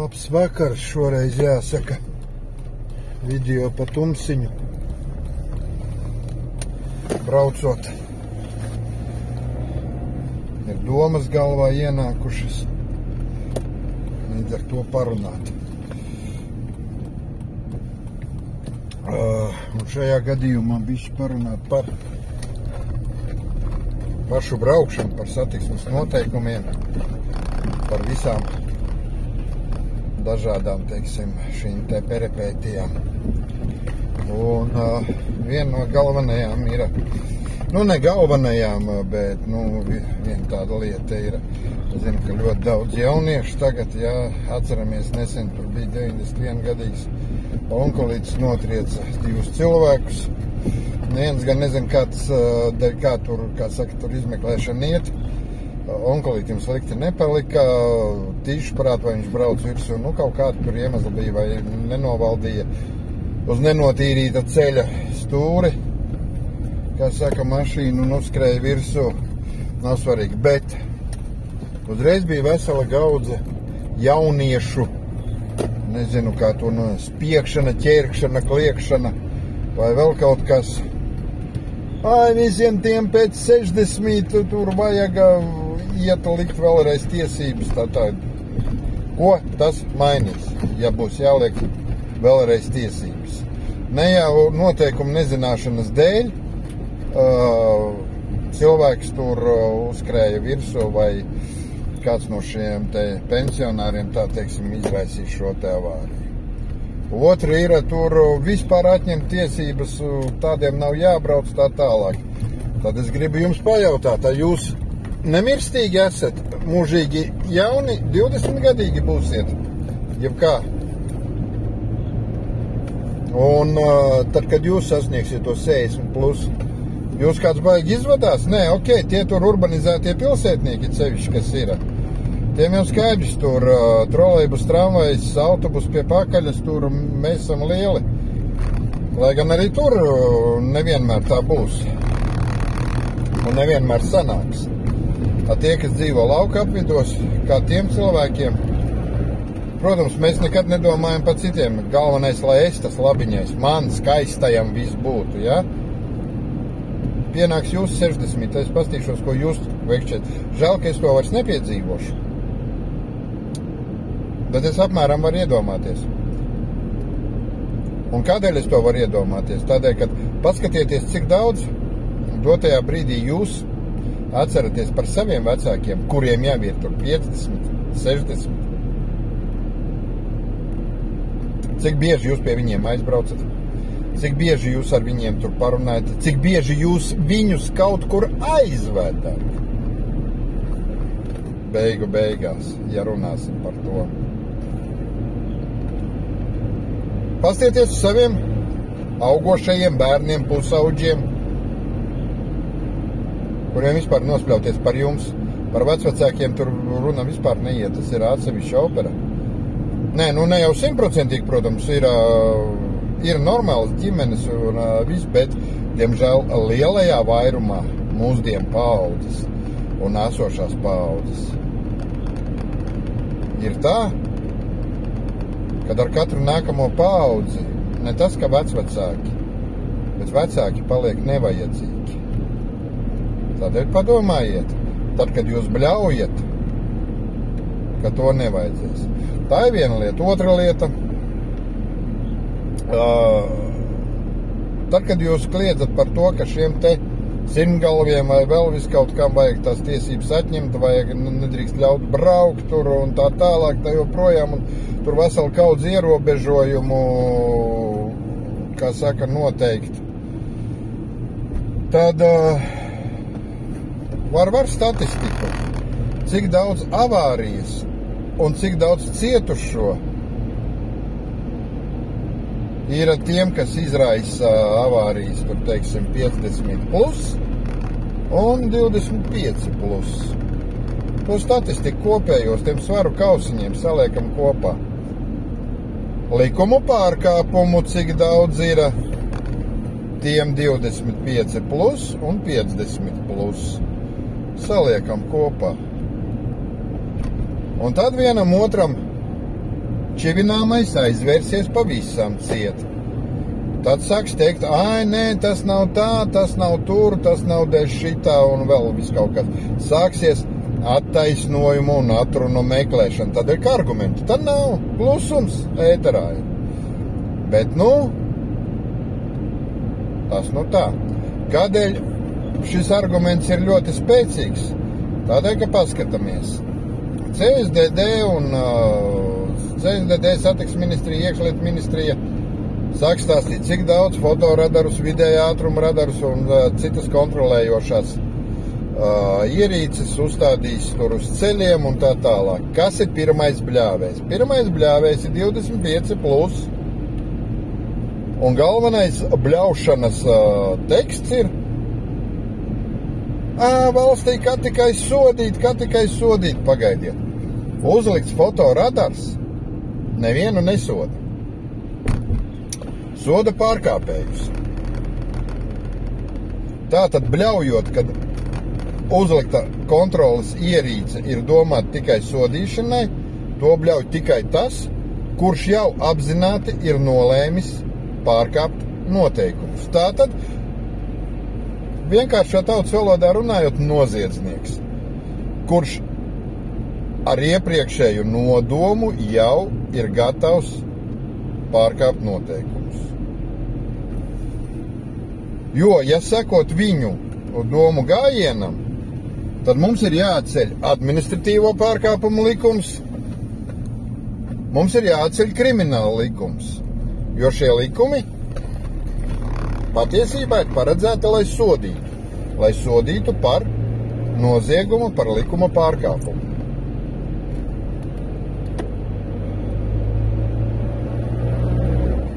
Labs vakars, šoreiz jāsaka. Video pa tumsiņu. Braucot. Ir domas galvā ienākušas. Līdz ar to parunāt. Un šajā gadījumā bišķi parunāt par pašu braukšanu, par satiksmes noteikumiem, par visām dažādām, teiksim, šīm te peripētijām. Un viena no galvenajām ir, ne galvenajām, bet, viena tāda lieta ir, es zinu, ka ļoti daudz jauniešu tagad, atceramies, nesen tur bija 91 gadīgs onkulītis notrieca 2 cilvēkus. Viens gan nezinu, kā tur izmeklēšana iet. Onkulītim slikti nepalika, tīši parāt, vai viņš brauc virsū, kaut kāda tur iemesla bija, vai nenovaldīja uz nenotīrīta ceļa stūri, kā saka, mašīnu un uzskrēja virsū, nav svarīgi, bet uzreiz bija vesela gaudze jauniešu, nezinu, kā to spiekšana, ķērkšana, kliekšana, vai vēl kaut kas. Visiem tiem pēc 60 tur vajag iet likt vēlreiz tiesības. Tā. Ko tas mainīs, ja būs jāliek vēlreiz tiesības? Ne jau noteikumu nezināšanas dēļ cilvēks tur uzkrēja virsū vai kāds no šiem te pensionāriem, tā teiksim, izraisīs šo te avāriju. Otra ir, tur vispār atņemt tiesības, tādiem nav jābrauc tā tālāk. Tad es gribu jums pajautāt, jūs nemirstīgi esat, mūžīgi jauni, 20-gadīgi būsiet, jeb kā? Un tad, kad jūs sasniegsiet to 60+, jūs kāds baigi izvadās? Nē, tie tur urbanizētie pilsētnieki sevišķi, kas ir. Tiem jau skaidrs, tur trolejbus, tramvajs, autobus pie pakaļas, tur mēs esam lieli. Lai gan arī tur nevienmēr tā būs. Un nevienmēr sanāks. Tie, kas dzīvo lauka apvidos, kā tiem cilvēkiem, protams, mēs nekad nedomājam par citiem. Galvenais, lai es tas labiņais, man skaistajam viss būtu, ja? Pienāks jūs 60, es pastīšos, ko jūs veikšķiet. Žēl, ka es to vairs nepiedzīvošu. Bet es apmēram varu iedomāties. Un kādēļ es to varu iedomāties? Tādēļ, ka paskatieties, cik daudz dotajā brīdī jūs atceraties par saviem vecākiem, kuriem jau ir tur 50, 60. Cik bieži jūs pie viņiem aizbraucat? Cik bieži jūs ar viņiem tur parunājat? Cik bieži jūs viņus kaut kur aizvedat? Beigās, ja runāsim par to. Pastieties uz saviem augošajiem bērniem, pusauģiem, kuriem vispār nospļauties par jums. Par vecvecākiem tur runa vispār neiet, tas ir atsevišķa opera. Nē, ne jau 100%, protams, ir normāls ģimenes un viss, bet, diemžēl, lielajā vairumā mūsdienu paaudzes un esošās paaudzes ir tā, kad ar katru nākamo paudzi ne tas, ka vecvecāki, bet vecāki paliek nevajadzīgi. Tādēļ padomājiet, tad, kad jūs bļaujat, ka to nevajadzēs. Tā ir viena lieta. Otra lieta, tad, kad jūs kliedzat par to, ka šiem te simtgalviem vai vēl viskaut kam vajag tās tiesības atņemt, vajag nedrīkst ļaut braukt tur un tā tālāk, tā joprojām, un tur vesela kaudz ierobežojumu, kā saka, noteikti. Tad var statistiku, cik daudz avārijas un cik daudz cietušo ir tiem, kas izraisa avārijas, tur, teiksim, 50+ un 25+. To statistiku kopējos, tiem svaru kausiņiem saliekam kopā. Likumu pārkāpumu, cik daudz ir tiem 25+ un 50+. Saliekam kopā. Un tad vienam otram čivināmais aizvērsies pavisam ciet. Tad sāks teikt, ai, nē, tas nav tā, tas nav tur, tas nav dēļ šitā un vēl viss kaut kas. Sāksies attaisnojumu un atrunu meklēšana. Tad ir kā argumenti. Tad nav klusums ēterā. Bet, tas tā. Kādēļ šis arguments ir ļoti spēcīgs? Tādēļ, ka paskatāmies. CSDD un CSDD satiksmes ministrija, iekšlietu ministrija sāk stāstīt, cik daudz fotoradarus, vidējā ātruma radarus un citas kontrolējošās ierīces uzstādīs tur uz ceļiem un tā tālāk. Kas ir pirmais bļāvējs? Pirmais bļāvējs ir 25+. Un galvenais bļaušanas teksts ir valstī, kā tikai sodīt, pagaidiet. Uzlikts fotoradars nevienu nesoda. Soda pārkāpējus. Tātad bļaujot, kad uzlikta kontroles ierīce ir domāta tikai sodīšanai, to bļauj tikai tas, kurš jau apzināti ir nolēmis pārkāpt noteikumus. Tātad, vienkāršā tautas valodā runājot, noziedznieks, kurš ar iepriekšēju nodomu jau ir gatavs pārkāpt noteikumus. Jo, ja sekot viņu domu gājienam, tad mums ir jāatceļ administratīvo pārkāpumu likums, mums ir jāatceļ krimināla likums. Jo šie likumi patiesībā ir paredzēti, lai sodītu par noziegumu, par likuma pārkāpumu.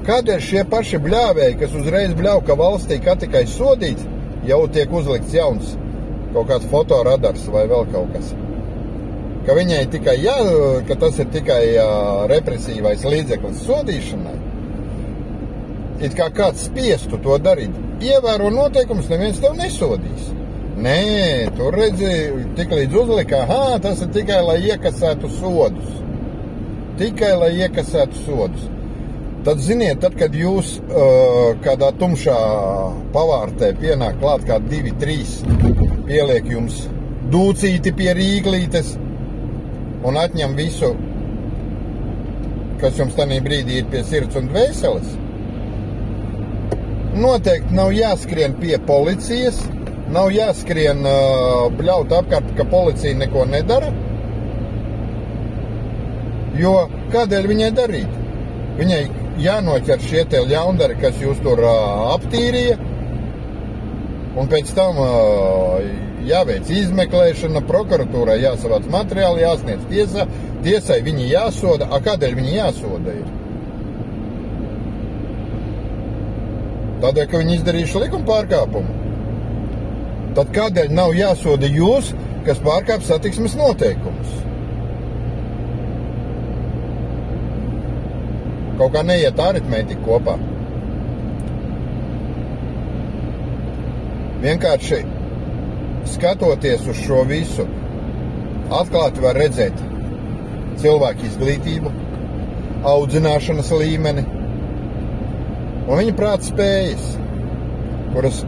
Kādēļ šie paši bļāvēji, kas uzreiz bļauj, ka valstī kā tikai sodīts, jau tiek uzlikts jauns kaut kāds fotoradars vai vēl kaut kas? Ka viņai tikai ka tas ir tikai represīvais līdzeklis sodīšanai? It kā kāds spiestu to darīt. Ievēro noteikumus, neviens tev nesodīs. Nē, tur redzi, tik līdz uzlikā, tas ir tikai, lai iekasētu sodus. Tad, ziniet, kad jūs kādā tumšā pavārtē pienāk klāt kā 2-3, pieliek jums dūcīti pie rīglītes un atņem visu, kas jums tanī brīdī ir pie sirds un dvēseles, noteikti nav jāskrien pie policijas, nav jāskrien bļaut apkārt, ka policija neko nedara, jo kādēļ viņai darīt? Viņai jānoķer šie te ļaundari, kas jūs tur aptīrīja, un pēc tam jāveic izmeklēšana, prokuratūrai jāsavāc materiāli, jāsniedz tiesai viņi jāsoda. Kādēļ viņi jāsoda ir? Tādēļ, ka viņi izdarījuši likuma pārkāpumu. Tad kādēļ nav jāsoda jūs, kas pārkāp satiksmes noteikumus? Kaut kā neiet aritmētika kopā. Vienkārši skatoties uz šo visu, atklāti var redzēt cilvēku izglītību, audzināšanas līmeni un viņa prāta spējas, kuras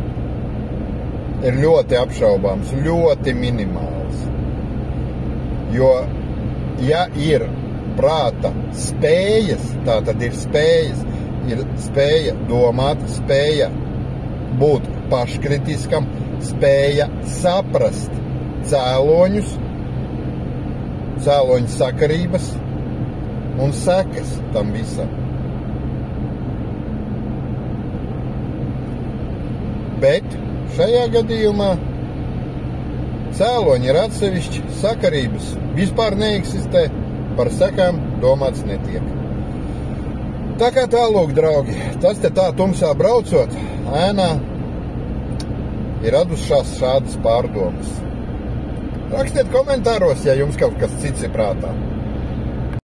ir ļoti apšaubāmas, ļoti minimālas. Jo, ja ir prāta spējas, tā tad ir spējas, ir spēja domāt, spēja būt paškritiskam, spēja saprast cēloņus, cēloņu sakarības un sekas tam visam. Bet šajā gadījumā cēloņi ir atsevišķi, sakarības vispār neeksistē, par sekām domāts netiek. Tā kā tālūk, draugi, tas te tā tumsā braucot, ēnā ir radušās šādas pārdomas. Rakstiet komentāros, ja jums kaut kas cits ir prātā.